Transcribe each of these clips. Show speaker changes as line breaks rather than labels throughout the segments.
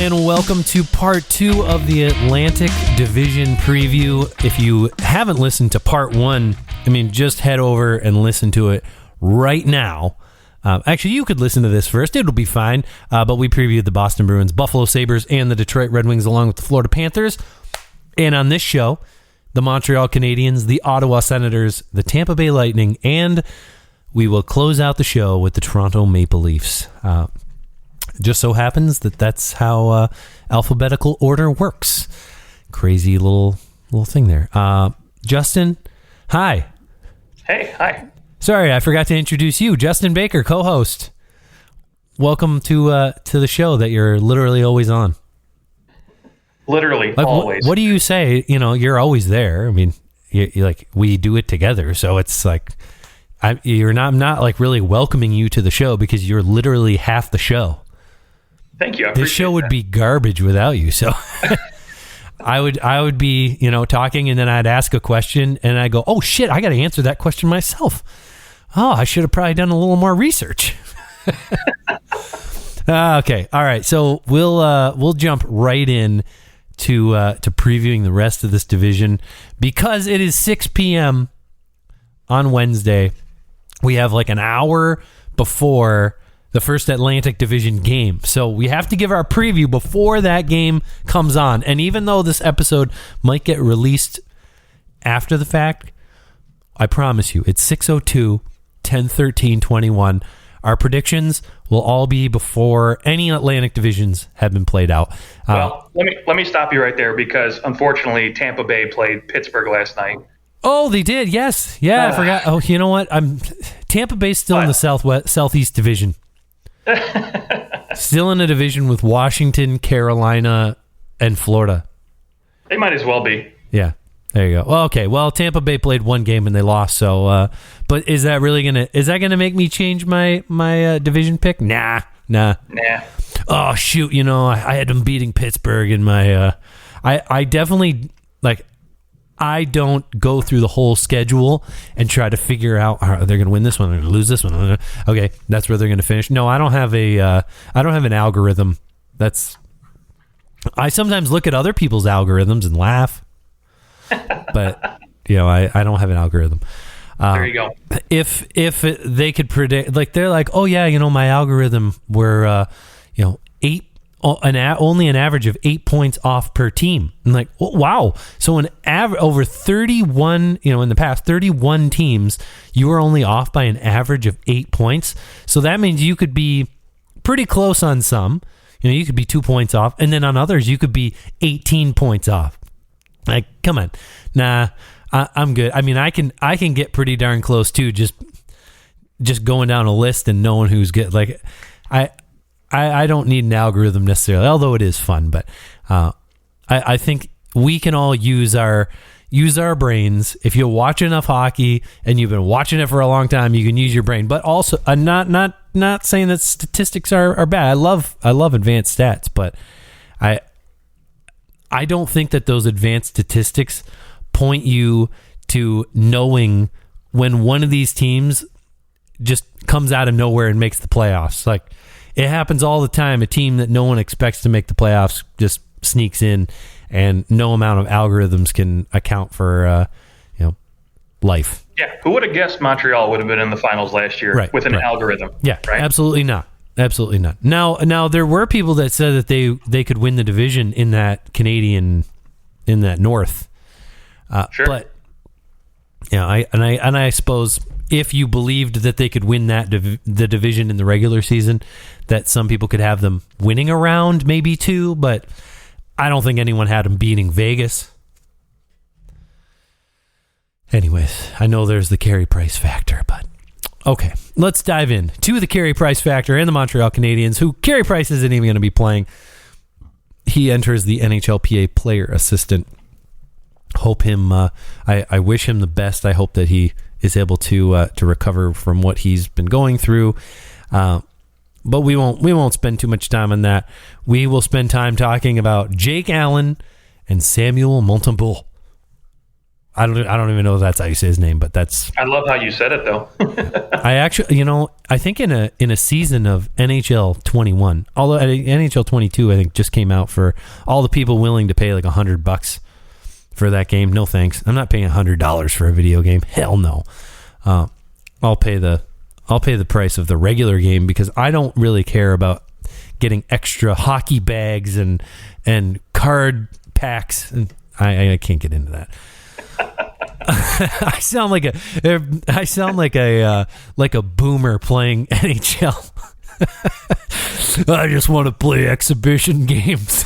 and welcome to part 2 of the Atlantic Division preview. If you haven't listened to part 1, just head over and listen to it right now. Actually, you could listen to this first. It'll be fine. But we previewed the Boston Bruins, Buffalo Sabres, and the Detroit Red Wings along with the Florida Panthers. And on this show, the Montreal Canadiens, the Ottawa Senators, the Tampa Bay Lightning, and we will close out the show with the Toronto Maple Leafs. Just so happens that that's how alphabetical order works. Crazy little thing there. Justin, hi.
Hey, hi.
Sorry, I forgot to introduce you. Justin Baker, co-host. Welcome to the show that you're literally always on.
Literally, always.
What do you say? You're always there. We do it together, so it's like I'm not like really welcoming you to the show because you're literally half the show.
Thank you.
This show would be garbage without you. So I would be, talking, and then I'd ask a question and I go, oh shit, I got to answer that question myself. Oh, I should have probably done a little more research. Okay. All right. So we'll jump right in to previewing the rest of this division because it is 6 p.m. on Wednesday. We have like an hour before the first Atlantic Division game. So we have to give our preview before that game comes on. And even though this episode might get released after the fact, I promise you, it's 6:02, 10/13/21. Our predictions will all be before any Atlantic divisions have been played out.
Well, let me stop you right there because unfortunately Tampa Bay played Pittsburgh last night.
Oh, they did. Yes. Yeah, I forgot. Oh, you know what? Tampa Bay's still in the Southeast Division. Still in a division with Washington, Carolina, and Florida.
They might as well be.
Yeah, there you go. Well, okay. Well, Tampa Bay played one game and they lost. So, but is that gonna make me change my division pick? Nah. Oh shoot! I had them beating Pittsburgh in my. I definitely like. I don't go through the whole schedule and try to figure out they're going to win this one, they're going to lose this one. Okay, that's where they're going to finish. No, I don't have an algorithm. I sometimes look at other people's algorithms and laugh, but I don't have an algorithm.
There you go.
If they could predict, like they're like, oh yeah, my algorithm were only an average of 8 points off per team. I'm like, oh, wow. So over 31, in the past 31 teams, you were only off by an average of 8 points. So that means you could be pretty close on some. You could be 2 points off, and then on others you could be 18 points off. Like, come on. Nah, I'm good. I can get pretty darn close too, just going down a list and knowing who's good. Like, I don't need an algorithm necessarily, although it is fun. But I think we can all use our brains. If you watch enough hockey and you've been watching it for a long time, you can use your brain. But also, not saying that statistics are bad. I love advanced stats, but I don't think that those advanced statistics point you to knowing when one of these teams just comes out of nowhere and makes the playoffs. Like, it happens all the time. A team that no one expects to make the playoffs just sneaks in, and no amount of algorithms can account for, life.
Yeah, who would have guessed Montreal would have been in the finals last year with an algorithm?
Yeah, right? Absolutely not. Absolutely not. Now there were people that said that they could win the division in that North.
Sure.
But I suppose if you believed that they could win the division in the regular season, that some people could have them winning a round, maybe two, but I don't think anyone had them beating Vegas. Anyways, I know there's the Carey Price factor, but okay, let's dive in to the Carey Price factor and the Montreal Canadiens, who Carey Price isn't even going to be playing. He enters the NHLPA player assistant. Hope him. I wish him the best. I hope that he is able to recover from what he's been going through. But we won't spend too much time on that. We will spend time talking about Jake Allen and Samuel Montembeault. I don't even know if that's how you say his name, but that's.
I love how you said it, though.
I actually, I think in a season of NHL 21, although NHL 22, I think just came out for all the people willing to pay like $100 for that game. No thanks. I'm not paying $100 for a video game. Hell no. I'll pay the price of the regular game because I don't really care about getting extra hockey bags and card packs, and I can't get into that. I sound like a boomer playing NHL. I just want to play exhibition games.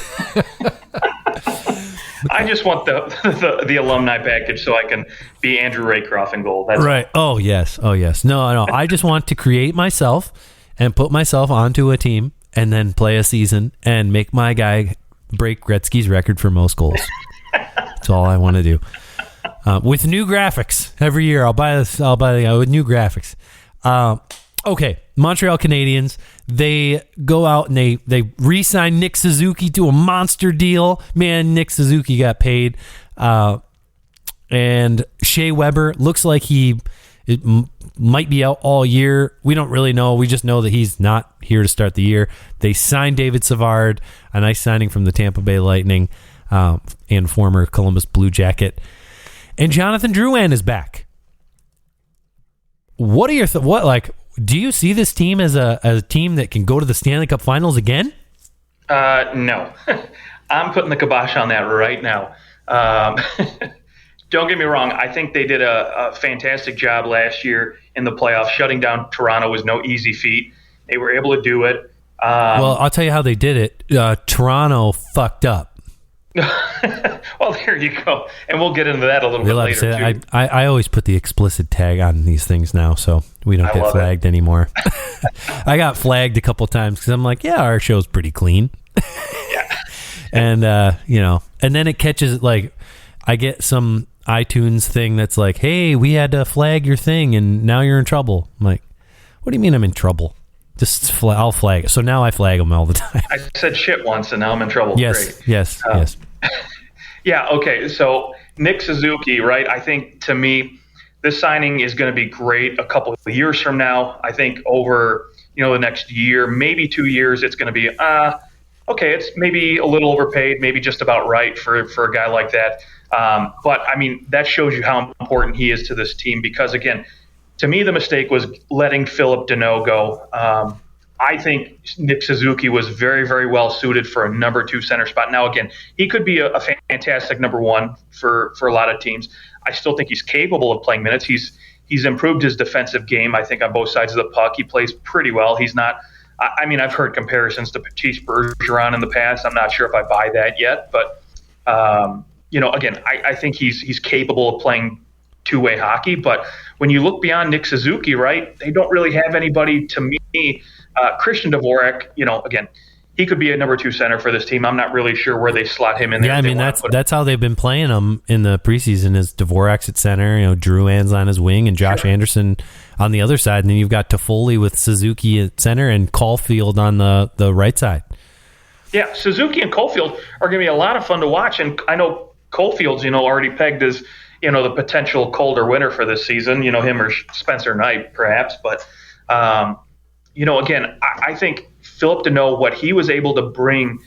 I just want the alumni package so I can be Andrew Raycroft in goal. That's
right.
All.
Oh yes. No. I just want to create myself and put myself onto a team and then play a season and make my guy break Gretzky's record for most goals. That's all I want to do. With new graphics every year, I'll buy the guy with new graphics. Okay, Montreal Canadiens. They go out and they re-sign Nick Suzuki to a monster deal. Man, Nick Suzuki got paid, and Shea Weber looks like he might be out all year. We don't really know. We just know that he's not here to start the year. They signed David Savard, a nice signing from the Tampa Bay Lightning, and former Columbus Blue Jacket. And Jonathan Drouin is back. What are your do you see this team as a team that can go to the Stanley Cup Finals again?
No. I'm putting the kibosh on that right now. Don't get me wrong. I think they did a fantastic job last year in the playoffs. Shutting down Toronto was no easy feat. They were able to do it.
Well, I'll tell you how they did it. Toronto fucked up.
Well, there you go. And we'll get into that a little bit later, too.
I always put the explicit tag on these things now, so we don't get flagged anymore. I got flagged a couple times because I'm like, yeah, our show's pretty clean.
Yeah.
And, and then it catches, like, I get some iTunes thing that's like, hey, we had to flag your thing, and now you're in trouble. I'm like, what do you mean I'm in trouble? Just I'll flag it. So now I flag them all the time.
I said shit once, and now I'm in trouble.
Yes,
Great.
yes.
Yeah, okay. So Nick Suzuki, right? I think, to me, this signing is going to be great a couple of years from now. I think over, the next year, maybe 2 years, it's going to be, okay, it's maybe a little overpaid, maybe just about right for a guy like that. But, I mean, that shows you how important he is to this team because, again, to me, the mistake was letting Philip Deneau go. I think Nick Suzuki was very, very well suited for a number 2 center spot. Now, again, he could be a fantastic number 1 for a lot of teams. I still think he's capable of playing minutes. He's improved his defensive game, I think, on both sides of the puck. He plays pretty well. He's not – I mean, I've heard comparisons to Patrice Bergeron in the past. I'm not sure if I buy that yet. But, again, I think he's capable of playing two-way hockey. But when you look beyond Nick Suzuki, right, they don't really have anybody, to me. Christian Dvorak, again, he could be a number 2 center for this team. I'm not really sure where they slot him in there.
Yeah, I mean, that's how they've been playing him in the preseason is Dvorak's at center, Drouin's on his wing, and Josh Anderson on the other side. And then you've got Toffoli with Suzuki at center and Caulfield on the right side.
Yeah, Suzuki and Caulfield are going to be a lot of fun to watch. And I know Caulfield's, already pegged as, the potential colder winner for this season, him or Spencer Knight perhaps. But, again, I think Philip Deneau, what he was able to bring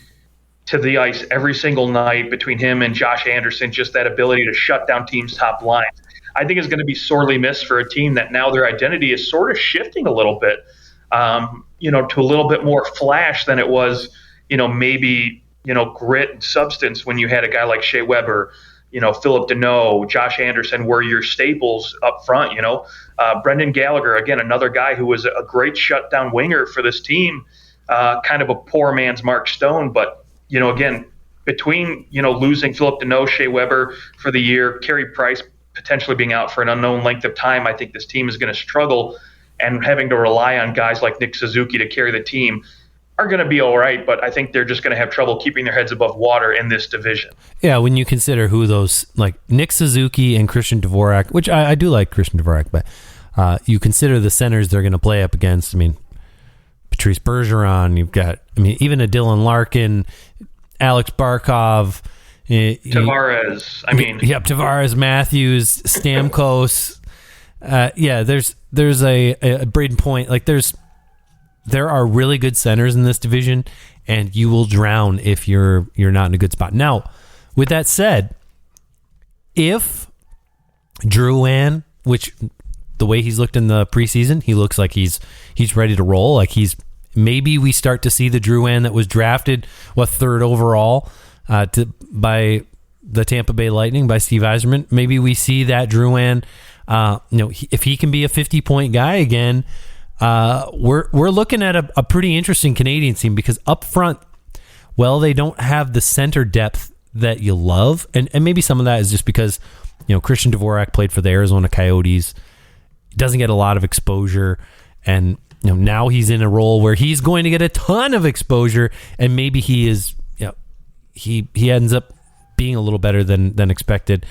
to the ice every single night between him and Josh Anderson, just that ability to shut down teams' top lines, I think is going to be sorely missed for a team that now their identity is sort of shifting a little bit, to a little bit more flash than it was, maybe, grit and substance when you had a guy like Shea Weber, Philip Deneau, Josh Anderson were your staples up front, Brendan Gallagher, again, another guy who was a great shutdown winger for this team, kind of a poor man's Mark Stone. But, again, between, losing Philip Deneau, Shea Weber for the year, Carey Price potentially being out for an unknown length of time, I think this team is going to struggle, and having to rely on guys like Nick Suzuki to carry the team are going to be all right, but I think they're just going to have trouble keeping their heads above water in this division. Yeah,
when you consider who those, like Nick Suzuki and Christian Dvorak, which I do like Christian Dvorak, but you consider the centers they're going to play up against. I mean, Patrice Bergeron, you've got, even a Dylan Larkin, Alex Barkov,
Tavares. I mean,
yep, Tavares, Matthews, Stamkos. There's a Braden Point. Like there are really good centers in this division, and you will drown if you're not in a good spot. Now, with that said, if Drouin, which the way he's looked in the preseason, he looks like he's ready to roll. Like maybe we start to see the Drouin that was drafted third overall by the Tampa Bay Lightning by Steve Yzerman. Maybe we see that Drouin. If he can be a 50-point guy again, we're looking at a pretty interesting Canadian team, because up front, they don't have the center depth that you love, and maybe some of that is just because Christian Dvorak played for the Arizona Coyotes, doesn't get a lot of exposure, and now he's in a role where he's going to get a ton of exposure, and maybe he is he ends up being a little better than expected.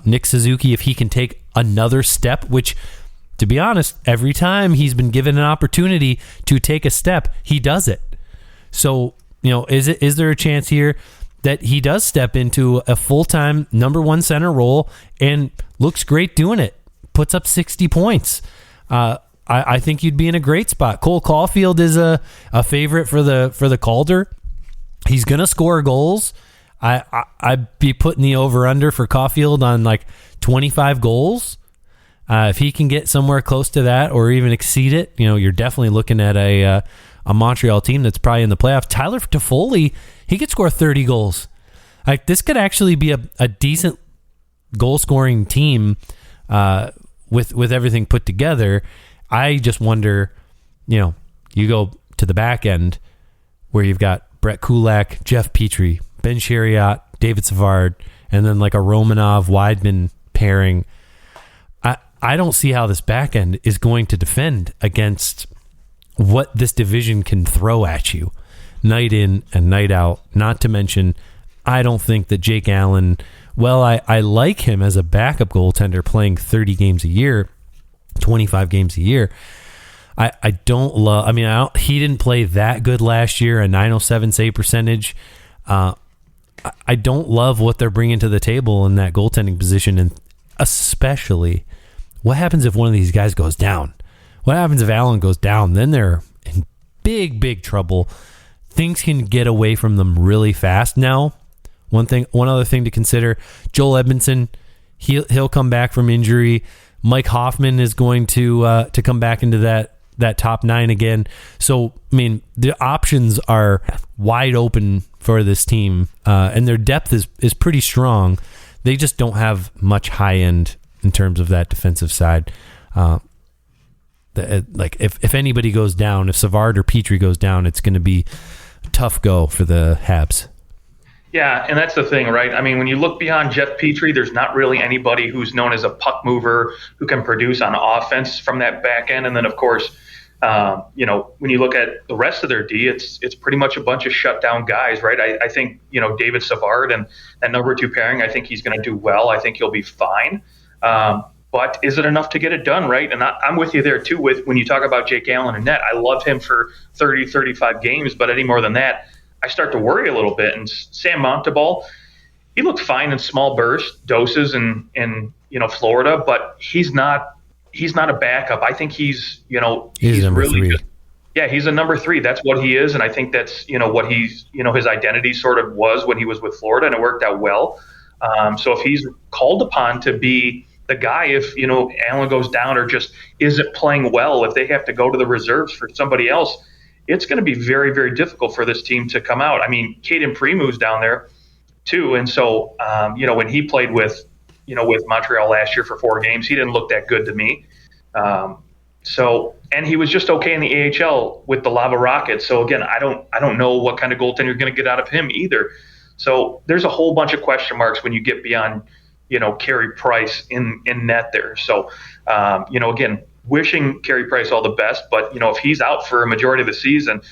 Nick Suzuki, if he can take another step, which, to be honest, every time he's been given an opportunity to take a step, he does it. So, is there a chance here that he does step into a full-time number one center role and looks great doing it, puts up 60 points? I think you'd be in a great spot. Cole Caulfield is a favorite for the Calder. He's going to score goals. I'd be putting the over-under for Caulfield on like 25 goals. If he can get somewhere close to that or even exceed it, you're definitely looking at a Montreal team that's probably in the playoffs. Tyler Toffoli, he could score 30 goals. Like, this could actually be a decent goal-scoring team with everything put together. I just wonder, you go to the back end where you've got Brett Kulak, Jeff Petrie, Ben Chariot, David Savard, and then like a Romanov-Weidman pairing. I don't see how this back end is going to defend against what this division can throw at you night in and night out. Not to mention, I don't think that Jake Allen, I like him as a backup goaltender playing 30 games a year, 25 games a year. I don't love, he didn't play that good last year, a .907 save percentage. I don't love what they're bringing to the table in that goaltending position, and especially what happens if one of these guys goes down? What happens if Allen goes down? Then they're in big, big trouble. Things can get away from them really fast. Now, one other thing to consider: Joel Edmondson, he'll come back from injury. Mike Hoffman is going to come back into that top nine again. So, the options are wide open for this team, and their depth is pretty strong. They just don't have much high end in terms of that defensive side. If anybody goes down, if Savard or Petrie goes down, it's going to be a tough go for the Habs.
Yeah, and that's the thing, right? When you look beyond Jeff Petrie, there's not really anybody who's known as a puck mover who can produce on offense from that back end. And then, of course, when you look at the rest of their D, it's pretty much a bunch of shutdown guys, right? I think, David Savard and that number two pairing, I think he's going to do well. I think he'll be fine. But is it enough to get it done, right? And I'm with you there, too, when you talk about Jake Allen and net. I love him for 30, 35 games, but any more than that, I start to worry a little bit. And Sam Montembeault, he looked fine in small burst doses in Florida, but he's not a backup. I think he's
number
really
three.
He's a number three. That's what he is, and I think that's what he's his identity sort of was when he was with Florida, and it worked out well. So if he's called upon to be the guy, if Allen goes down or just isn't playing well, if they have to go to the reserves for somebody else, it's going to be very, very difficult for this team to come out. Caden Primu's down there too, and so when he played with Montreal last year for 4 games, he didn't look that good to me. And he was just okay in the AHL with the Lava Rockets. So again, I don't know what kind of goaltender you're going to get out of him either. So there's a whole bunch of question marks when you get beyond Carey Price in net there. So again, wishing Carey Price all the best, but if he's out for a majority of the season,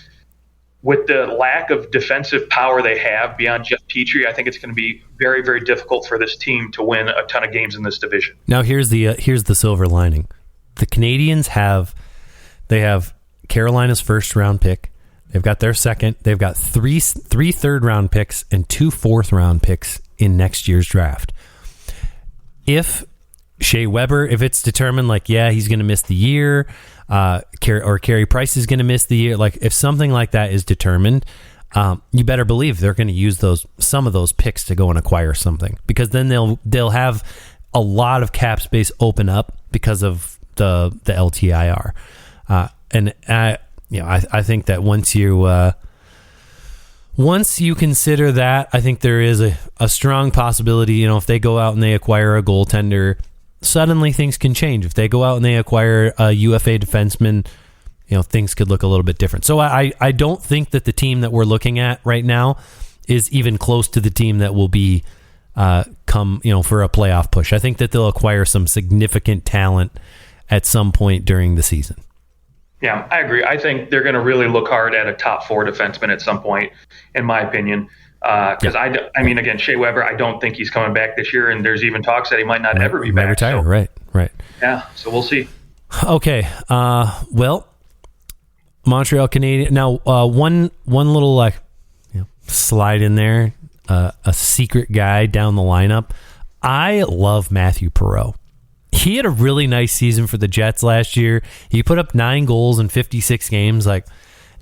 with the lack of defensive power they have beyond Jeff Petrie, I think it's going to be very, very difficult for this team to win a ton of games in this division.
Now, here's the silver lining: the Canadiens have Carolina's first round pick. They've got their second. They've got three third round picks and 2 fourth round picks in next year's draft. If Shea Weber, if it's determined like, yeah, he's going to miss the year, or Carey Price is going to miss the year, like if something like that is determined, you better believe they're going to use some of those picks to go and acquire something, because then they'll have a lot of cap space open up because of the LTIR. And I think that once you consider that, I think there is a strong possibility, if they go out and they acquire a goaltender, suddenly things can change. If they go out and they acquire a UFA defenseman, things could look a little bit different. So I don't think that the team that we're looking at right now is even close to the team that will be for a playoff push. I think that they'll acquire some significant talent at some point during the season.
Yeah, I agree. I think they're going to really look hard at a top 4 defenseman at some point, in my opinion. Because I mean, again, Shea Weber, I don't think he's coming back this year, and there's even talks that he might not ever be back.
Retire, so, right.
Yeah, so we'll see.
Okay, well, Montreal Canadiens. Now, one little slide in there, a secret guy down the lineup. I love Matthew Perreault. He had a really nice season for the Jets last year. He put up 9 goals in 56 games, like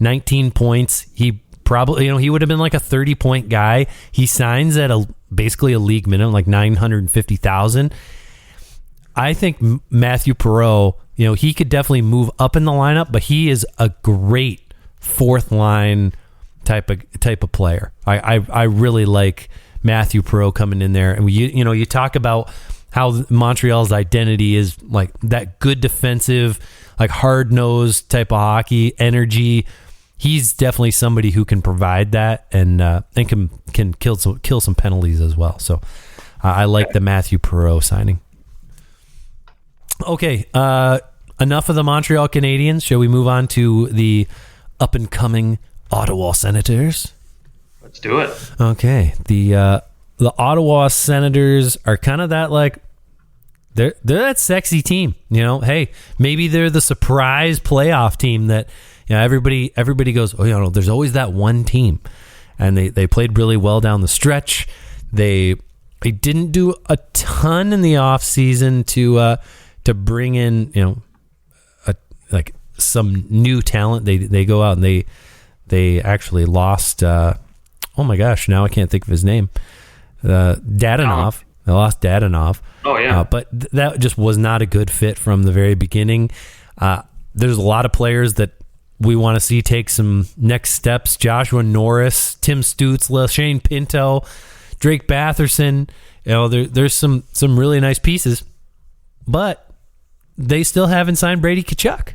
19 points. He probably, he would have been like a 30-point guy. He signs at basically a league minimum, like $950,000. I think Matthew Perreault, he could definitely move up in the lineup, but he is a great fourth line type of player. I really like Matthew Perreault coming in there, and you talk about how Montreal's identity is like that good defensive, like hard-nosed type of hockey energy. He's definitely somebody who can provide that and can kill some penalties as well. So I like the Matthew Perreault signing. Okay, enough of the Montreal Canadiens. Shall we move on to the up-and-coming Ottawa Senators?
Let's do it.
Okay, the Ottawa Senators are kind of that they're that sexy team. Hey, maybe they're the surprise playoff team that everybody goes, there's always that one team, and they played really well down the stretch. They didn't do a ton in the offseason to bring in some new talent. They go out and they actually lost. Oh my gosh, now I can't think of his name. Dadonov. They lost Dadonov.
Oh, yeah.
But that just was not a good fit from the very beginning. There's a lot of players that we want to see take some next steps. Joshua Norris, Tim Stützle, Shane Pinto, Drake Batherson. There's some really nice pieces, but they still haven't signed Brady Tkachuk.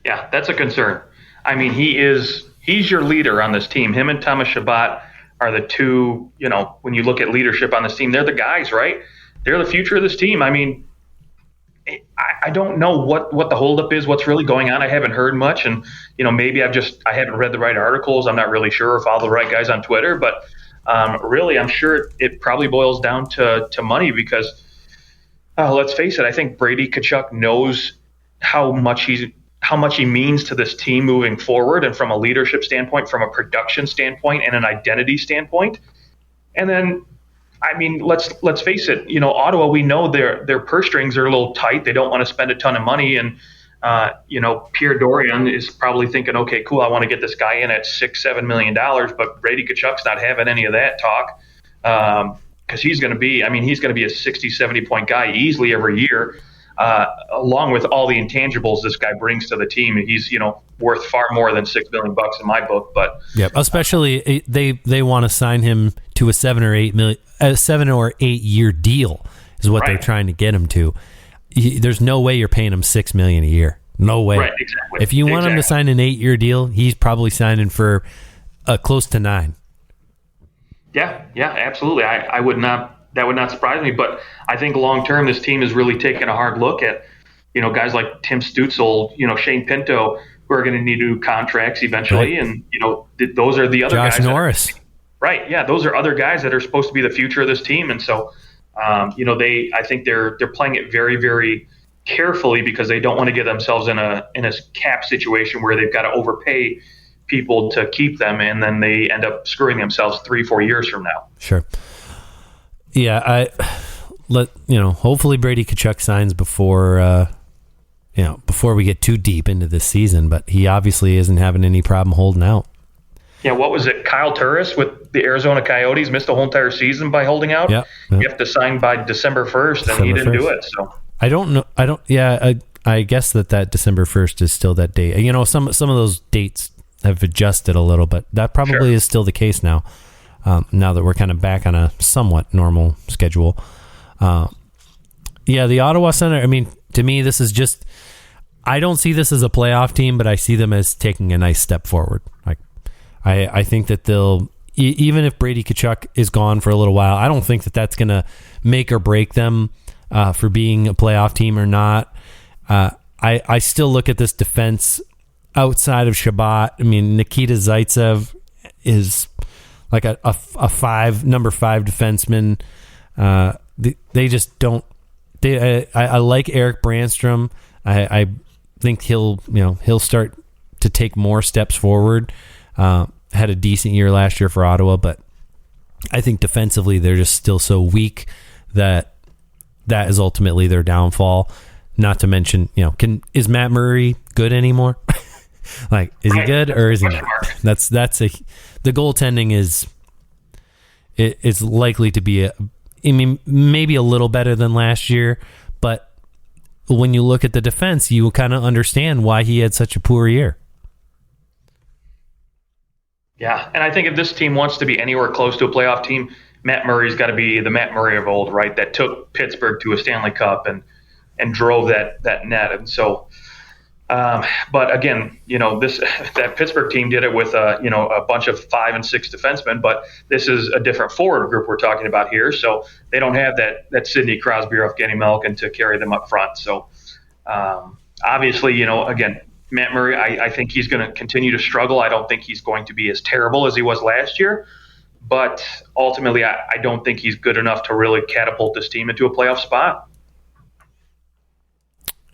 Yeah, that's a concern. I mean, he's your leader on this team. Him and Thomas Chabot are the two, when you look at leadership on this team, they're the guys, right? They're the future of this team. I mean, I don't know what the holdup is, what's really going on. I haven't heard much, and maybe I haven't read the right articles. I'm not really sure, or follow the right guys on Twitter, but really, I'm sure it probably boils down to money because let's face it, I think Brady Tkachuk knows how much he means to this team moving forward, and from a leadership standpoint, from a production standpoint, and an identity standpoint. And then, I mean, let's face it, Ottawa, we know their purse strings are a little tight. They don't want to spend a ton of money. And, Pierre Dorion is probably thinking, okay, cool, I want to get this guy in at $6-7 million, but Brady Tkachuk's not having any of that talk. Because he's going to be a 60-70 point guy easily every year. Along with all the intangibles this guy brings to the team, he's worth far more than $6 million in my book. But
especially they want to sign him to a 7 or 8 year deal is what they're trying to get him to. There's no way you're paying him $6 million a year. No way.
Right, exactly.
If you want him to sign an 8-year deal, he's probably signing for close to 9.
Yeah, absolutely. I would not. That would not surprise me, but I think long term this team is really taking a hard look at, guys like Tim Stützle, Shane Pinto, who are going to need new contracts eventually, right. And those are the other
Josh
guys.
Norris,
right? Yeah, those are other guys that are supposed to be the future of this team, and so I think they're playing it very, very carefully because they don't want to get themselves in a cap situation where they've got to overpay people to keep them, and then they end up screwing themselves 3-4 years from now.
Sure. Yeah, hopefully Brady Tkachuk signs before we get too deep into this season, but he obviously isn't having any problem holding out.
Yeah, what was it? Kyle Turris with the Arizona Coyotes missed the whole entire season by holding out.
Yeah.
You have to sign by December 1st, and he didn't do it. So
I don't know. I guess that December 1st is still that date. Some of those dates have adjusted a little, but that probably is still the case now. Now that we're kind of back on a somewhat normal schedule. The Ottawa Senators. I mean, to me, this is just. I don't see this as a playoff team, but I see them as taking a nice step forward. Like, I think that they'll, even if Brady Tkachuk is gone for a little while, I don't think that that's going to make or break them for being a playoff team or not. I still look at this defense outside of Shabbat. I mean, Nikita Zaitsev is like a number 5 defenseman. They just don't. I like Eric Brandstrom. I think he'll start to take more steps forward. Had a decent year last year for Ottawa, but I think defensively they're just still so weak that is ultimately their downfall. Not to mention, is Matt Murray good anymore? Like, is he good or is he not? The goaltending is likely to be maybe a little better than last year, but when you look at the defense, you kind of understand why he had such a poor year.
Yeah, and I think if this team wants to be anywhere close to a playoff team, Matt Murray's got to be the Matt Murray of old, right? That took Pittsburgh to a Stanley Cup and drove that net. And so, but again, that Pittsburgh team did it with a bunch of 5 and 6 defensemen, but this is a different forward group we're talking about here. So they don't have that Sidney Crosby or Evgeny Malkin to carry them up front. So obviously, again, Matt Murray, I think he's going to continue to struggle. I don't think he's going to be as terrible as he was last year, but ultimately, I don't think he's good enough to really catapult this team into a playoff spot.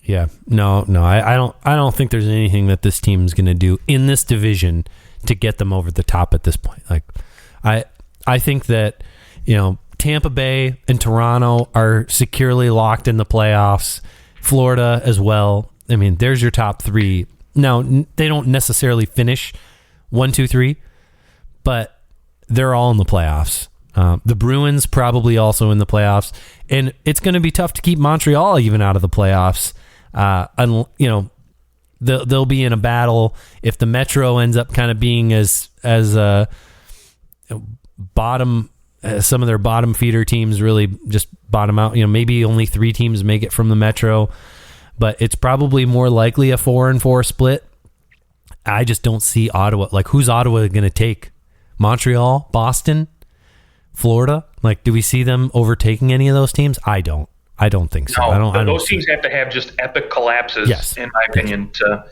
Yeah, no, I don't think there's anything that this team's going to do in this division to get them over the top at this point. Like, I think that Tampa Bay and Toronto are securely locked in the playoffs. Florida as well. I mean, there's your top 3. Now, they don't necessarily finish 1, 2, 3, but they're all in the playoffs. The Bruins probably also in the playoffs, and it's going to be tough to keep Montreal even out of the playoffs. They'll be in a battle if the Metro ends up kind of being as bottom. Some of their bottom feeder teams really just bottom out. Maybe only 3 teams make it from the Metro, but it's probably more likely a 4-4 split. I just don't see Ottawa. Like, who's Ottawa going to take? Montreal, Boston, Florida? Like, do we see them overtaking any of those teams? I don't think so.
No, those teams have to have just epic collapses, yes, in my opinion, to,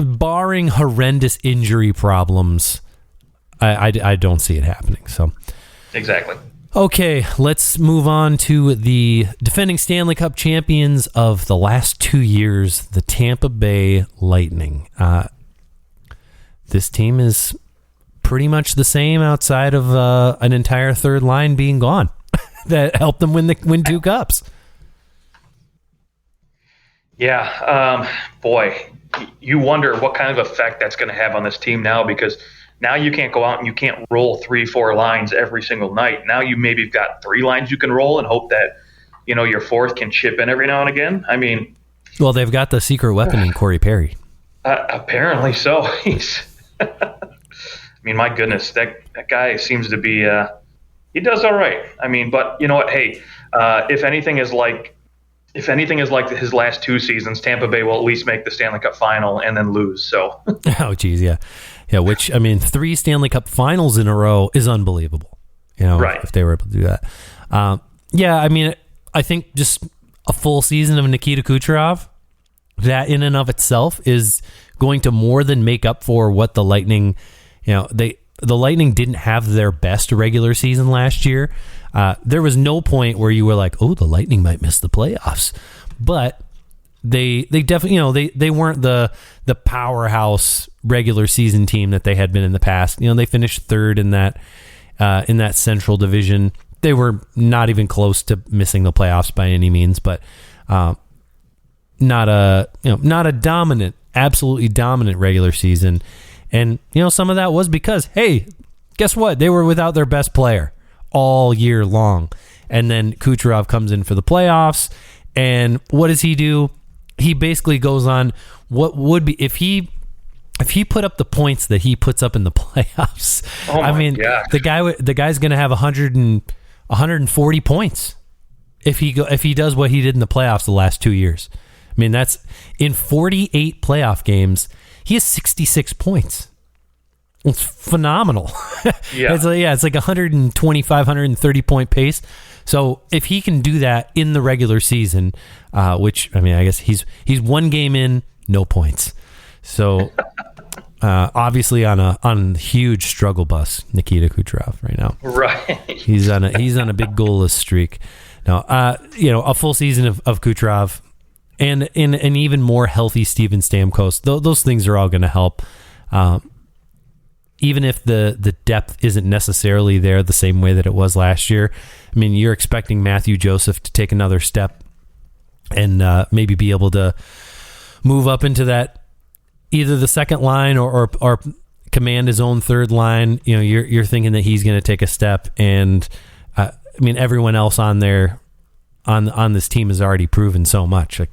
barring horrendous injury problems, I don't see it happening. So
exactly.
Okay, let's move on to the defending Stanley Cup champions of the last 2 years, the Tampa Bay Lightning. This team is pretty much the same outside of an entire third line being gone that helped them win 2 cups.
Yeah, boy, you wonder what kind of effect that's going to have on this team now, because now you can't go out and you can't roll 3-4 lines every single night. Now you maybe have got 3 lines you can roll and hope that, your 4th can chip in every now and again. I mean,
well, they've got the secret weapon in Corey Perry.
Apparently so. My goodness, that guy seems to be he does all right. I mean, but you know what? Hey, if anything is like his last 2 seasons, Tampa Bay will at least make the Stanley Cup final and then lose. So,
oh geez, yeah. Which 3 Stanley Cup finals in a row is unbelievable.
Right.
If they were able to do that. I think just a full season of Nikita Kucherov, that in and of itself is going to more than make up for what the Lightning. The Lightning didn't have their best regular season last year. There was no point where you were like, oh, the Lightning might miss the playoffs. But they definitely, they weren't the powerhouse regular season team that they had been in the past. They finished third in that Central Division. They were not even close to missing the playoffs by any means, but not a dominant, absolutely dominant regular season. And some of that was because, hey, guess what? They were without their best player all year long. And then Kucherov comes in for the playoffs, and what does he do? He basically goes on what would be if he put up the points that he puts up in the playoffs.
Oh my gosh.
the guy's going to have 140 points if he does what he did in the playoffs the last 2 years. I mean, that's in 48 playoff games, he has 66 points. It's phenomenal.
Yeah.
It's like 125, 130 point pace. So if he can do that in the regular season, which, I mean, I guess he's one game in, no points. So obviously on a huge struggle bus, Nikita Kucherov right now.
Right.
He's on a big goalless streak. Now, a full season of Kucherov and in an even more healthy Steven Stamkos, those things are all going to help. Even if the depth isn't necessarily there the same way that it was last year. I mean, you're expecting Matthew Joseph to take another step and maybe be able to move up into that, either the second line or command his own third line. You're thinking that he's going to take a step, and I mean, everyone else on there on this team has already proven so much. Like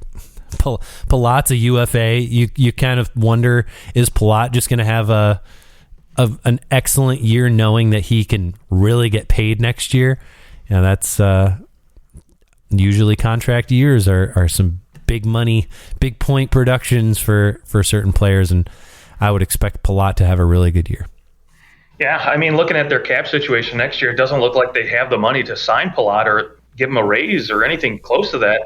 Palat's a UFA. You kind of wonder, is Palat just going to have an excellent year, knowing that he can really get paid next year? That's usually contract years are some big money, big point productions for certain players, and I would expect Palat to have a really good year.
Yeah, I mean, looking at their cap situation next year, it doesn't look like they have the money to sign Palat or give him a raise or anything close to that,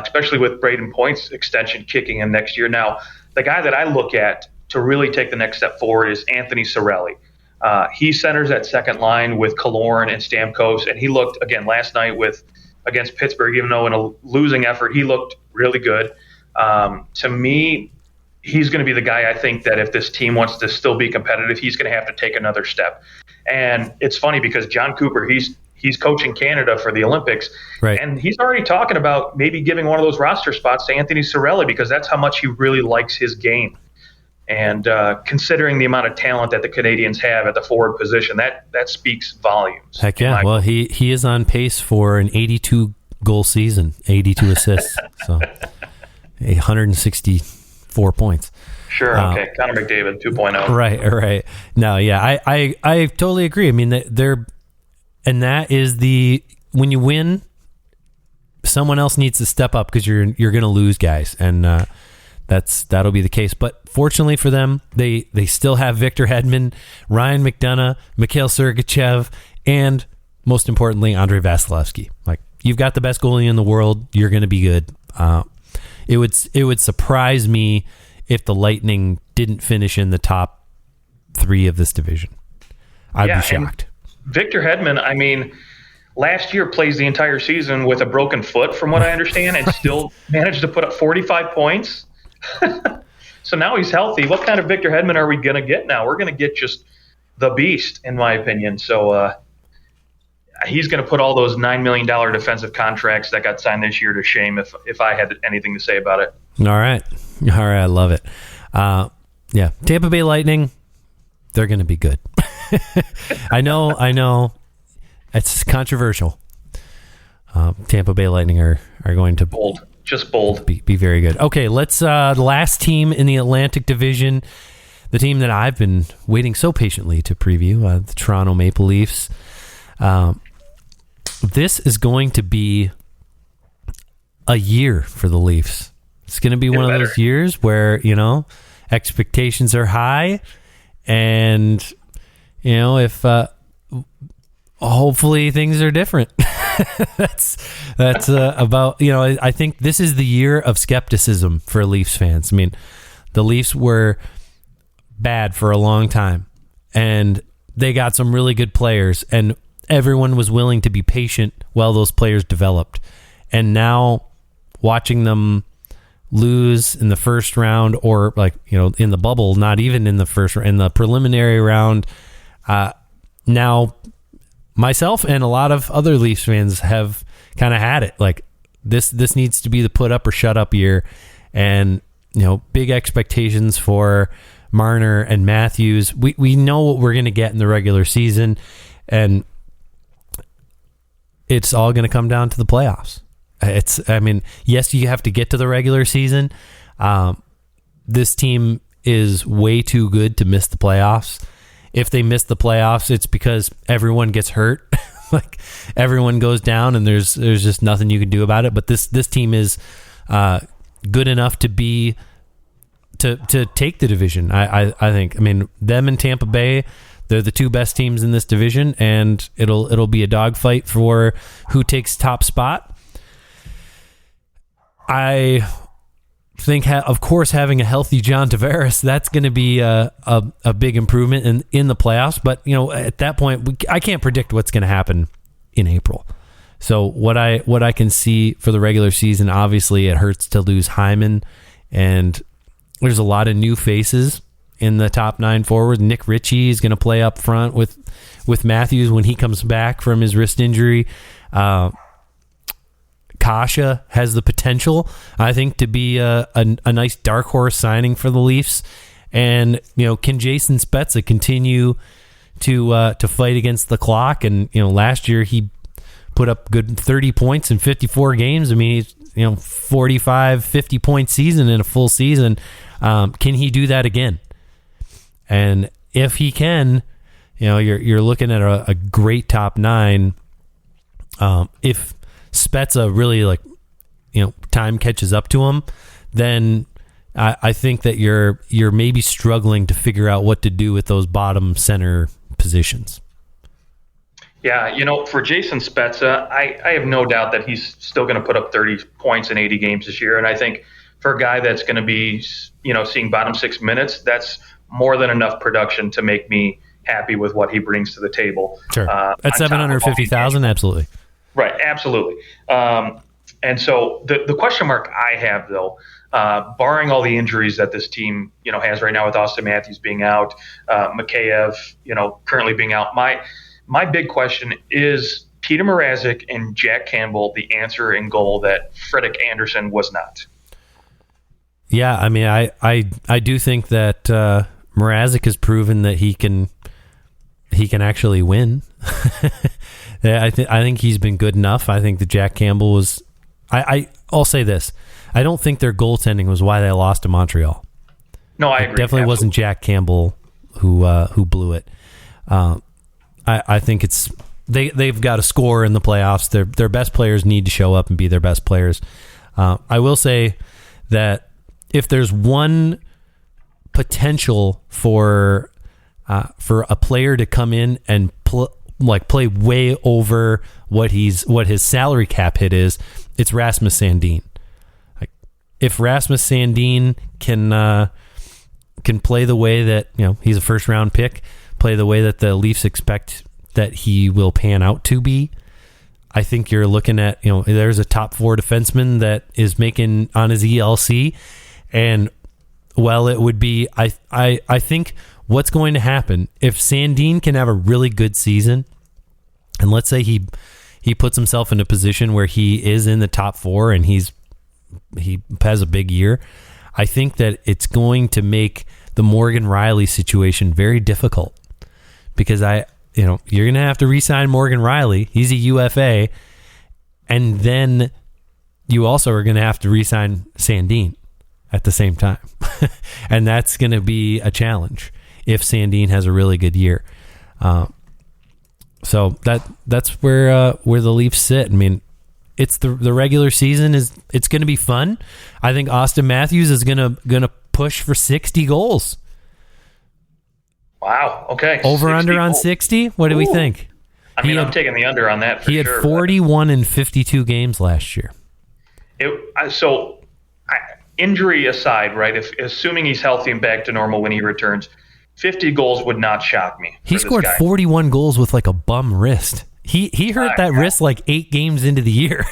especially with Braden Point's extension kicking in next year. Now, the guy that I look at to really take the next step forward is Anthony Cirelli. He centers that second line with Killorn and Stamkos, and he looked, again, last night against Pittsburgh, even though in a losing effort, he looked really good. To me, he's going to be the guy, I think, that if this team wants to still be competitive, he's going to have to take another step. And it's funny because John Cooper, he's coaching Canada for the Olympics,
right,
and he's already talking about maybe giving one of those roster spots to Anthony Cirelli because that's how much he really likes his game. And considering the amount of talent that the Canadiens have at the forward position, that speaks volumes.
Heck yeah. Well, he is on pace for an 82-goal season, 82 assists, so 164 points.
Sure, okay. Connor McDavid 2.0.
Right. No, yeah, I totally agree. I mean, and that is when you win, someone else needs to step up because you're going to lose guys, and that'll be the case. But fortunately for them, they still have Victor Hedman, Ryan McDonough, Mikhail Sergachev, and most importantly, Andrei Vasilevsky. Like, you've got the best goalie in the world. You're going to be good. It would surprise me if the Lightning didn't finish in the top 3 of this division. I'd be shocked.
Victor Hedman, I mean, last year plays the entire season with a broken foot, from what I understand, and still managed to put up 45 points. So now he's healthy. What kind of Victor Hedman are we going to get now? We're going to get just the beast, in my opinion. So he's going to put all those $9 million defensive contracts that got signed this year to shame if I had anything to say about it.
All right. I love it. Yeah, Tampa Bay Lightning, they're going to be good. I know. It's controversial. Tampa Bay Lightning are going to
bold. Just bold.
Be very good. Okay, let's the last team in the Atlantic Division, the team that I've been waiting so patiently to preview, the Toronto Maple Leafs. This is going to be a year for the Leafs. It's going to be one of those years where, expectations are high, and if hopefully things are different. that's about, I think this is the year of skepticism for Leafs fans. I mean, the Leafs were bad for a long time, and they got some really good players, and everyone was willing to be patient while those players developed. And now watching them lose in the first round, or like, in the bubble, not even in the in the preliminary round. Now myself and a lot of other Leafs fans have kind of had it. Like this needs to be the put up or shut up year. And, big expectations for Marner and Matthews. We know what we're going to get in the regular season, and it's all going to come down to the playoffs. Yes, you have to get to the regular season. This team is way too good to miss the playoffs. If they miss the playoffs, it's because everyone gets hurt. Like everyone goes down, and there's just nothing you can do about it. But this team is good enough to take the division. I think. Them and Tampa Bay, they're the two best teams in this division, and it'll be a dogfight for who takes top spot. I think, of course, having a healthy John Tavares, that's going to be a big improvement in the playoffs. But at that point, I can't predict what's going to happen in April. So what I can see for the regular season, obviously, it hurts to lose Hyman, and there's a lot of new faces in the top 9 forwards. Nick Ritchie is going to play up front with Matthews when he comes back from his wrist injury. Kasha has the potential, I think, to be a nice dark horse signing for the Leafs. And can Jason Spezza continue to fight against the clock? And last year he put up good 30 points in 54 games. He's 45, 50 point season in a full season. Can he do that again? And if he can, you're looking at a great top 9. If Spezza really time catches up to him, then I think that you're maybe struggling to figure out what to do with those bottom center positions. Yeah,
for Jason Spezza, I have no doubt that he's still going to put up 30 points in 80 games this year. And I think for a guy that's going to be, seeing bottom 6 minutes, that's more than enough production to make me happy with what he brings to the table.
Sure. At 750,000, absolutely.
Right, absolutely. And so the question mark I have, though, barring all the injuries that this team, has right now with Austin Matthews being out, Mikheyev, currently being out, my big question is Peter Mrazek and Jack Campbell the answer in goal that Fredrik Andersen was not?
Yeah, I do think that Mrazek has proven that he can actually win. I think he's been good enough. I think that Jack Campbell was. I'll say this: I don't think their goaltending was why they lost to Montreal.
No, I agree.
It definitely wasn't Jack Campbell who blew it. I think it's they've got to score in the playoffs. Their best players need to show up and be their best players. I will say that if there's one potential for a player to come in and play way over what his salary cap hit is, it's Rasmus Sandin. Like, if Rasmus Sandin can play the way that he's a first round pick, play the way that the Leafs expect that he will pan out to be, I think you're looking at there's a top 4 defenseman that is making on his ELC, and it would be I think what's going to happen if Sandin can have a really good season, and let's say he puts himself in a position where he is in the top 4 and he has a big year, I think that it's going to make the Morgan Rielly situation very difficult, because you're going to have to re-sign Morgan Rielly. He's a UFA, and then you also are going to have to re-sign Sandin at the same time. And that's going to be a challenge if Sandin has a really good year. So that's where the Leafs sit. It's the regular season it's going to be fun. I think Austin Matthews is going to push for 60 goals.
Wow. Okay.
Over under on 60. What do we think?
I'm taking the under on that.
He had 41 in 52 games last year.
Injury aside, right? Assuming he's healthy and back to normal when he returns, 50 goals would not shock me.
He scored 41 goals with like a bum wrist. He hurt that wrist like 8 games into the year.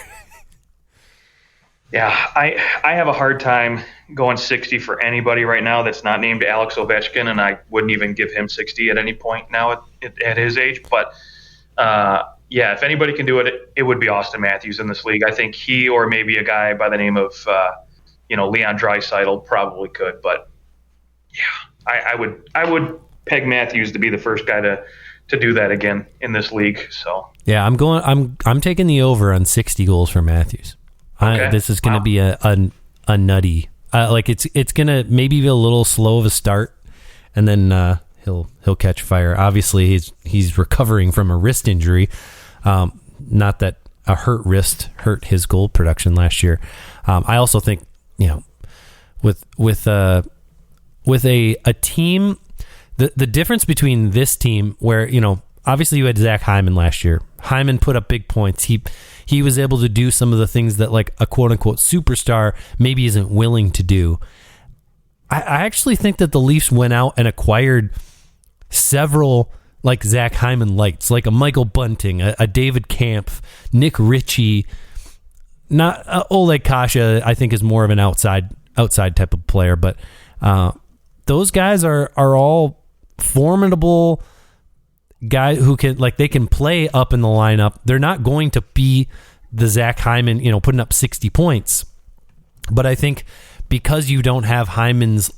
Yeah, I have a hard time going 60 for anybody right now that's not named Alex Ovechkin, and I wouldn't even give him 60 at any point now at his age. But yeah, if anybody can do it, it would be Austin Matthews in this league. I think he or maybe a guy by the name of Leon Draisaitl probably could. But yeah, I would peg Matthews to be the first guy to do that again in this league. So
yeah, I'm taking the over on 60 goals for Matthews.
Okay.
This is going to be a nutty. It's going to maybe be a little slow of a start, and then he'll catch fire. Obviously, he's recovering from a wrist injury. Not that a hurt wrist hurt his goal production last year. I also think with a team, the difference between this team where obviously you had Zach Hyman last year. Hyman put up big points. He was able to do some of the things that like a quote unquote superstar maybe isn't willing to do. I actually think that the Leafs went out and acquired several like Zach Hyman lights, like a Michael Bunting, a David Kampf, Nick Ritchie. Not Oleg Kasha, I think is more of an outside type of player, but those guys are all formidable guy who can they can play up in the lineup. They're not going to be the Zach Hyman, putting up 60 points. But I think because you don't have Hyman's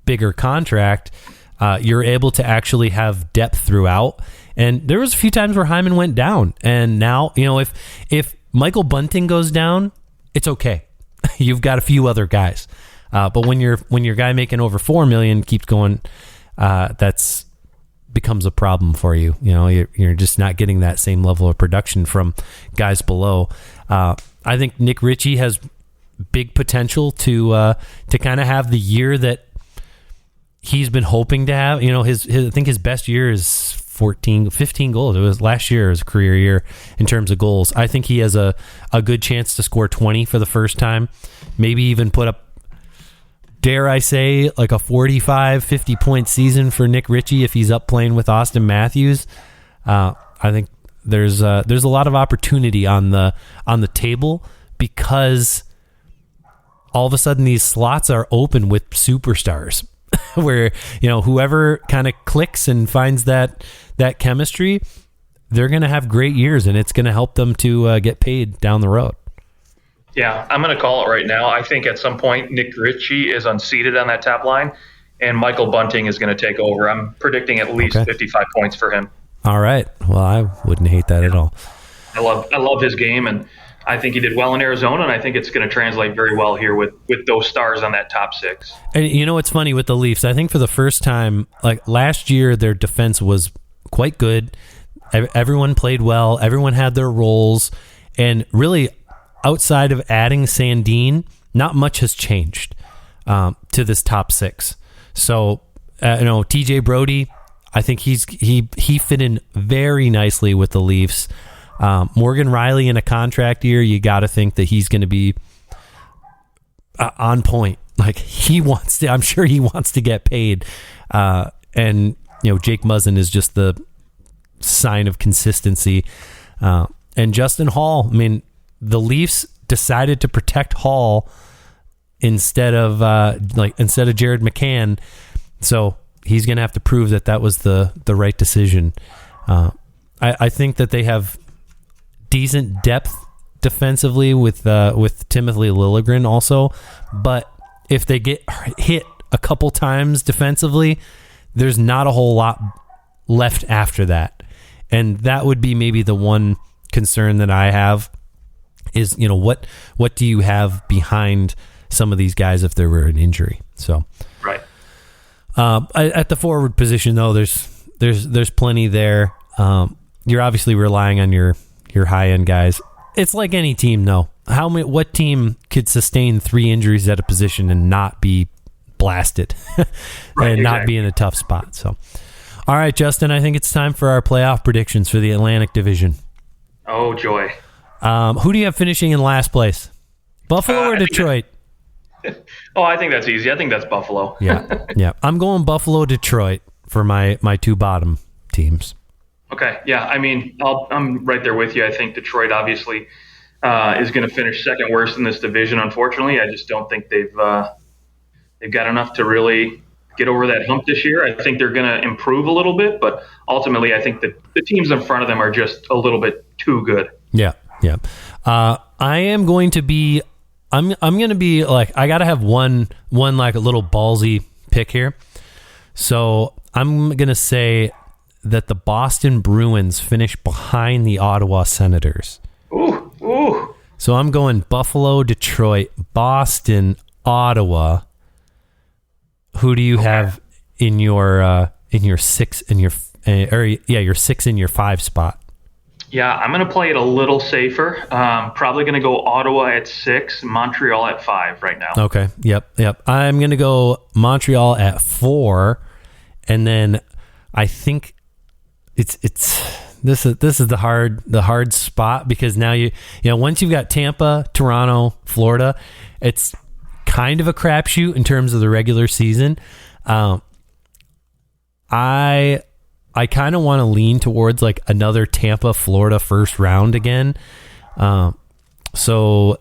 bigger contract, you're able to actually have depth throughout. And there was a few times where Hyman went down. And now, if Michael Bunting goes down, it's okay. You've got a few other guys. But when your guy making over $4 million keeps going, that's becomes a problem for you. You're just not getting that same level of production from guys below. I think Nick Ritchie has big potential to kind of have the year that he's been hoping to have. I think his best year is 15 goals. It was last year, his career year in terms of goals. I think he has a good chance to score 20 for the first time, maybe even put up, dare I say, like a 45, 50-point season for Nick Ritchie if he's up playing with Austin Matthews. I think there's a lot of opportunity on the table because all of a sudden these slots are open with superstars where, whoever kind of clicks and finds that chemistry, they're going to have great years, and it's going to help them to get paid down the road.
Yeah, I'm going to call it right now. I think at some point Nick Ritchie is unseated on that top line, and Michael Bunting is going to take over. I'm predicting at least 55 points for him.
All right. Well, I wouldn't hate that at all.
I love his game, and I think he did well in Arizona, and I think it's going to translate very well here with those stars on that top six.
And what's funny with the Leafs, I think for the first time, like last year, their defense was quite good. Everyone played well. Everyone had their roles, and really, outside of adding Sandin, not much has changed to this top six. So, TJ Brody, I think he fit in very nicely with the Leafs. Morgan Riley in a contract year, you got to think that he's going to be on point. Like I'm sure he wants to get paid. And Jake Muzzin is just the sign of consistency. And Justin Hall, I mean, the Leafs decided to protect Hall instead of Jared McCann, so he's going to have to prove that was the right decision. I think that they have decent depth defensively with Timothy Liljegren also, but if they get hit a couple times defensively, there's not a whole lot left after that, and that would be maybe the one concern that I have. Is what do you have behind some of these guys if there were an injury? So
right
at the forward position though, there's plenty there. You're obviously relying on your high end guys. It's like any team though. What team could sustain 3 injuries at a position and not be blasted and not be in a tough spot? So all right, Justin, I think it's time for our playoff predictions for the Atlantic Division.
Oh joy.
Who do you have finishing in last place? Buffalo or Detroit?
I think that's easy. I think that's Buffalo.
Yeah. I'm going Buffalo, Detroit for my 2 bottom teams.
Okay. Yeah. I mean, I'm right there with you. I think Detroit obviously is going to finish second worst in this division. Unfortunately, I just don't think they've got enough to really get over that hump this year. I think they're going to improve a little bit, but ultimately, I think that the teams in front of them are just a little bit too good.
Yeah, yeah. I am going to be. I'm going to be like, I got to have one like a little ballsy pick here. So I'm going to say that the Boston Bruins finish behind the Ottawa Senators.
Ooh.
So I'm going Buffalo, Detroit, Boston, Ottawa. Who do you have in your 6 in your your 6 in your 5 spot?
Yeah, I'm going to play it a little safer. Probably going to go Ottawa at 6, Montreal at 5 right now.
Okay. Yep. I'm going to go Montreal at 4, and then I think this is the hard spot, because now once you've got Tampa, Toronto, Florida, it's kind of a crapshoot in terms of the regular season. I kind of want to lean towards like another Tampa, Florida first round again. So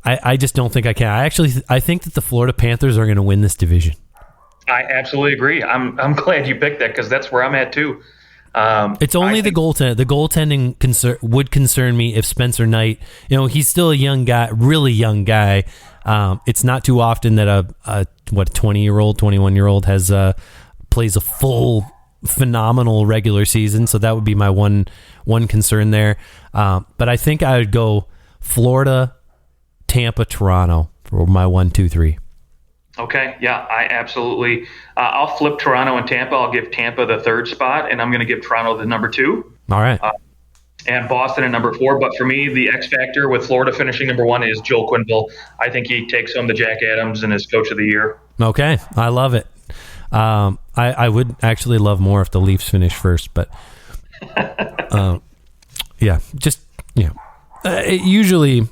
I just don't think I can. I think that the Florida Panthers are going to win this division.
I absolutely agree. I'm glad you picked that, because that's where I'm at too.
It's only the goaltending. The goaltending would concern me if Spencer Knight, he's still a young guy, really young guy. It's not too often that a 20-year-old, 21-year-old has plays a full phenomenal regular season. So that would be my one concern there. But I think I would go Florida, Tampa, Toronto for my 1, 2, 3.
Okay, yeah, I absolutely. I'll flip Toronto and Tampa. I'll give Tampa the 3rd spot, and I'm going to give Toronto the number 2.
All right.
And Boston at number 4. But for me, the X factor with Florida finishing number 1 is Joel Quenneville. I think he takes home the Jack Adams and is Coach of the Year.
Okay, I love it. I would actually love more if the Leafs finish first, but it usually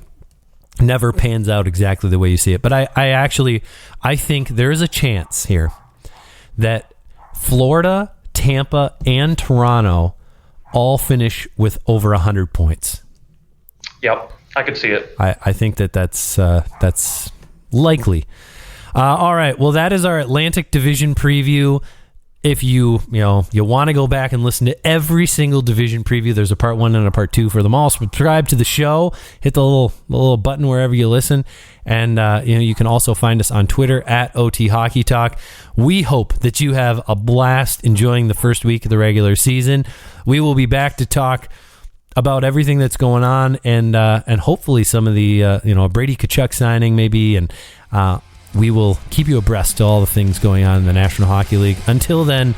never pans out exactly the way you see it. But I think there is a chance here that Florida, Tampa, and Toronto all finish with over 100 points.
Yep, I could see it.
I think that's likely. All right, well, that is our Atlantic Division preview. If you want to go back and listen to every single division preview, there's a part 1 and a part 2 for them all. Subscribe to the show, hit the little button wherever you listen, and you can also find us on Twitter at OT Hockey Talk. We hope that you have a blast enjoying the first week of the regular season. We will be back to talk about everything that's going on, and hopefully some of the a Brady Tkachuk signing maybe, and we will keep you abreast to all the things going on in the National Hockey League. Until then,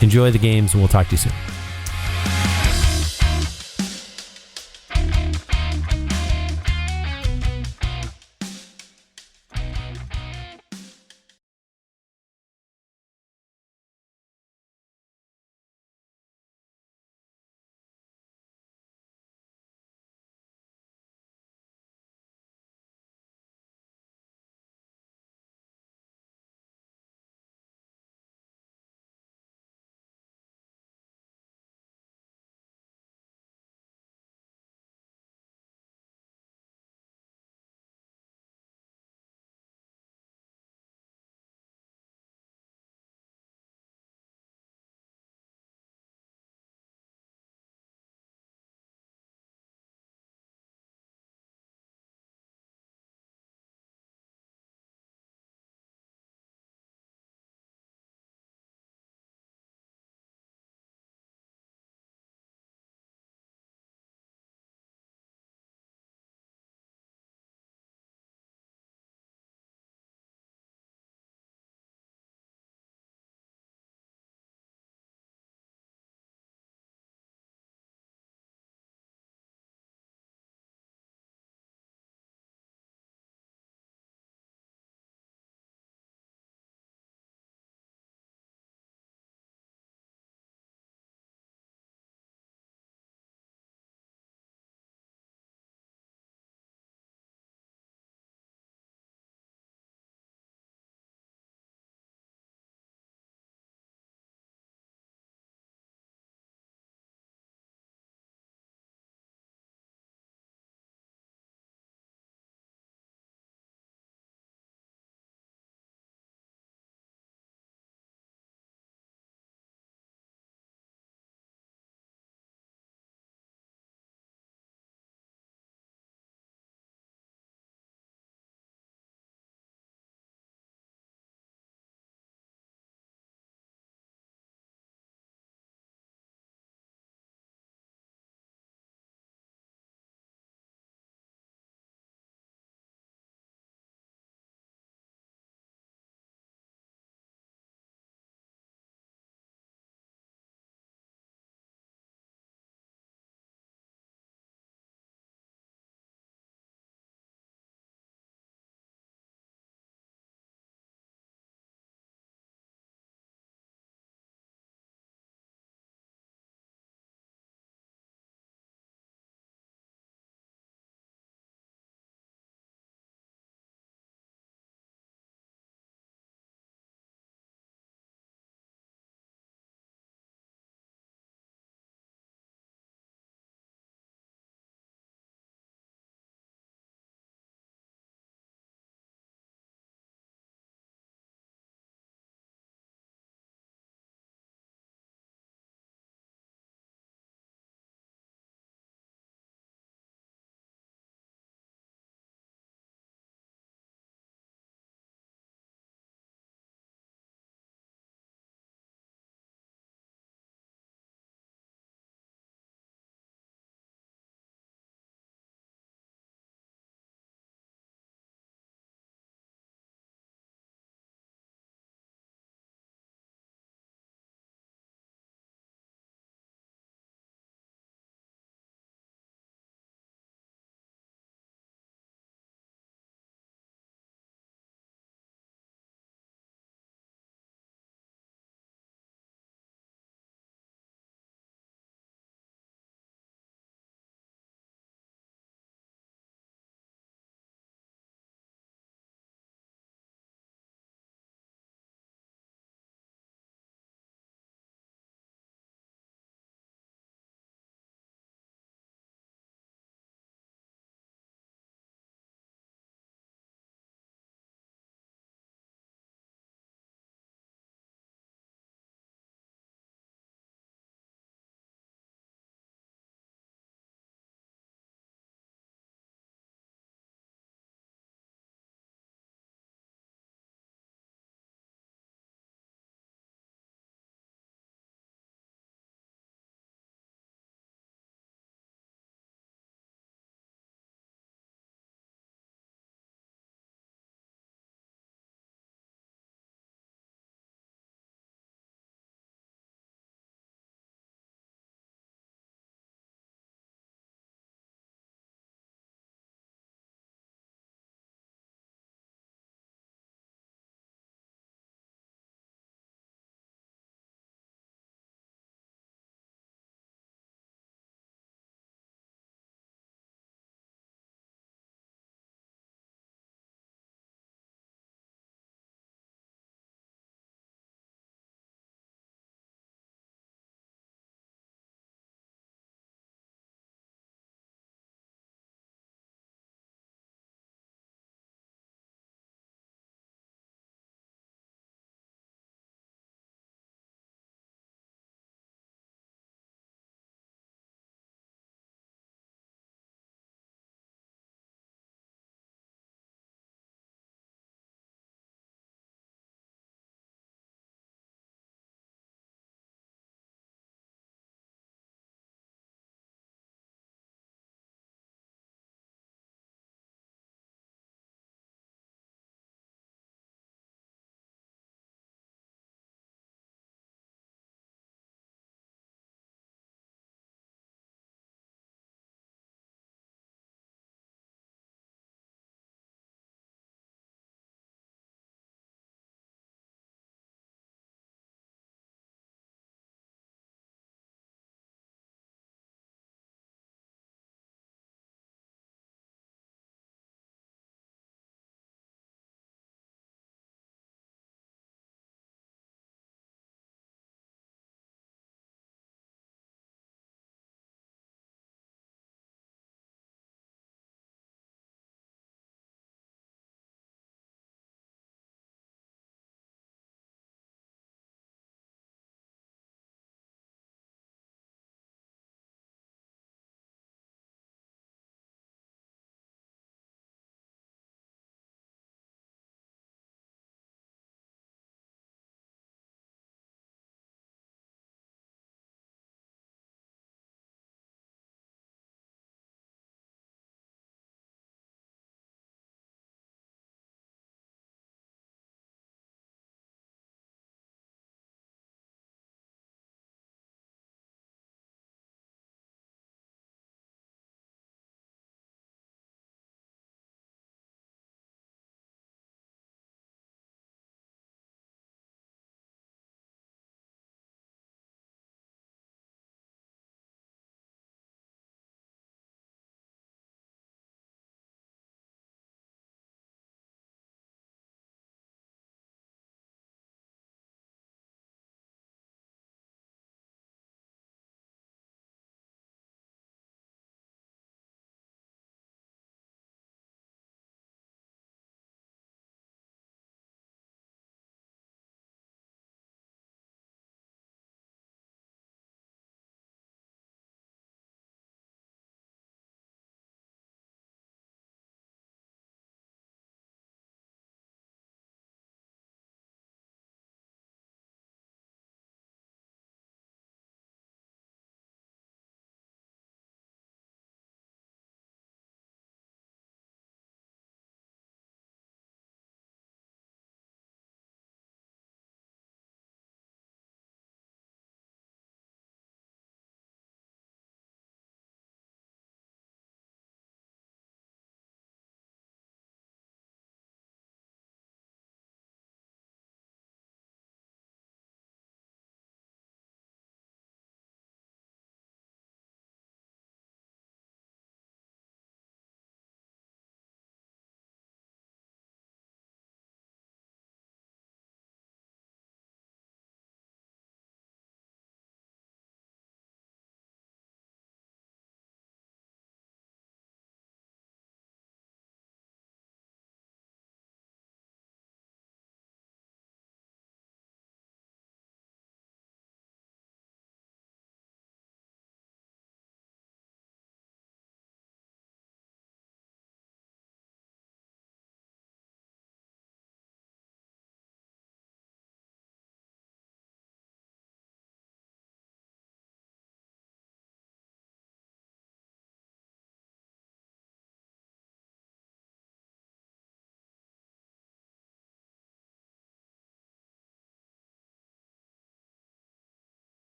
enjoy the games, and we'll talk to you soon.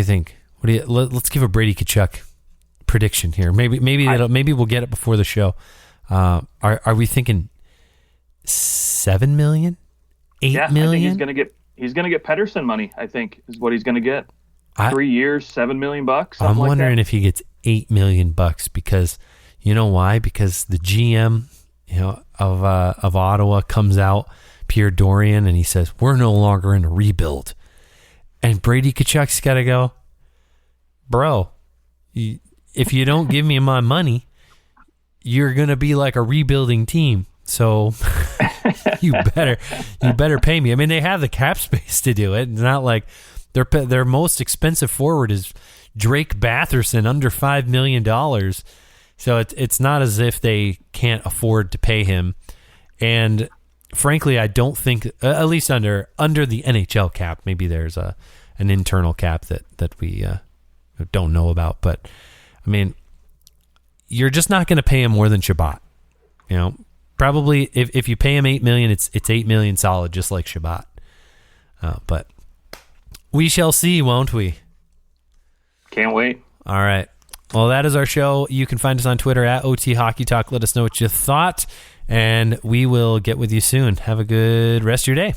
do you think? Let's give a Brady Tkachuk prediction here. Maybe we'll get it before the show. Are we thinking $7 million? $8 million?
I think he's gonna get Pettersson money, I think, is what he's gonna get. 3 years, $7 million bucks.
I'm wondering if he gets $8 million bucks, because you know why? Because the GM, of Ottawa comes out, Pierre Dorian, and he says, we're no longer in a rebuild. And Brady Tkachuk's got to go, bro, if you don't give me my money, you're going to be like a rebuilding team. So you better pay me. I mean, they have the cap space to do it. It's not like their most expensive forward is Drake Batherson, under $5 million. So it's not as if they can't afford to pay him. And frankly, I don't think, at least under the NHL cap, maybe there's an internal cap that we don't know about. But I mean, you're just not going to pay him more than Shabbat. Probably if you pay him $8 million, it's $8 million solid, just like Shabbat. But we shall see, won't we?
Can't wait.
All right. Well, that is our show. You can find us on Twitter at OT Hockey Talk. Let us know what you thought, and we will get with you soon. Have a good rest of your day.